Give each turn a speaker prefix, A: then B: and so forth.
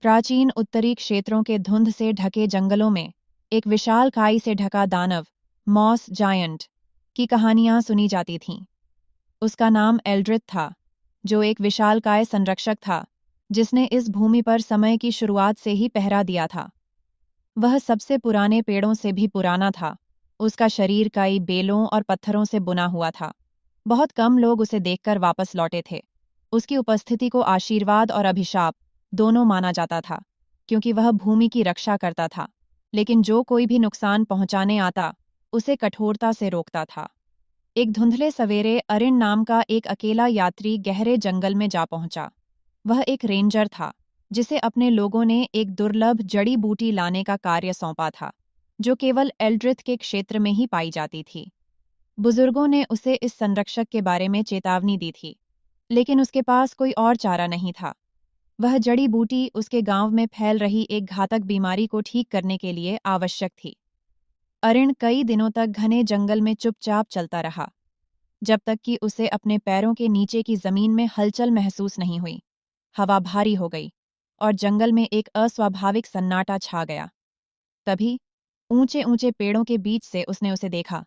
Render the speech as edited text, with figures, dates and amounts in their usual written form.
A: प्राचीन उत्तरी क्षेत्रों के धुंध से ढके जंगलों में एक विशाल खाई से ढका दानव, मॉस जायंट, की कहानियां सुनी जाती थीं। उसका नाम एल्ड्रिथ था, जो एक विशालकाय संरक्षक था जिसने इस भूमि पर समय की शुरुआत से ही पहरा दिया था। वह सबसे पुराने पेड़ों से भी पुराना था। उसका शरीर कई बेलों और पत्थरों से बुना हुआ था। बहुत कम लोग उसे देखकर वापस लौटे थे। उसकी उपस्थिति को आशीर्वाद और अभिशाप दोनों माना जाता था, क्योंकि वह भूमि की रक्षा करता था, लेकिन जो कोई भी नुकसान पहुंचाने आता, उसे कठोरता से रोकता था। एक धुंधले सवेरे अरिन नाम का एक अकेला यात्री गहरे जंगल में जा पहुंचा। वह एक रेंजर था, जिसे अपने लोगों ने एक दुर्लभ जड़ी बूटी लाने का कार्य सौंपा था, जो केवल एल्ड्रिथ के क्षेत्र में ही पाई जाती थी। बुजुर्गों ने उसे इस संरक्षक के बारे में चेतावनी दी थी, लेकिन उसके पास कोई और चारा नहीं था। वह जड़ी बूटी उसके गांव में फैल रही एक घातक बीमारी को ठीक करने के लिए आवश्यक थी। अरिण कई दिनों तक घने जंगल में चुपचाप चलता रहा, जब तक कि उसे अपने पैरों के नीचे की जमीन में हलचल महसूस नहीं हुई। हवा भारी हो गई और जंगल में एक अस्वाभाविक सन्नाटा छा गया। तभी ऊंचे ऊंचे पेड़ों के बीच से उसने उसे देखा।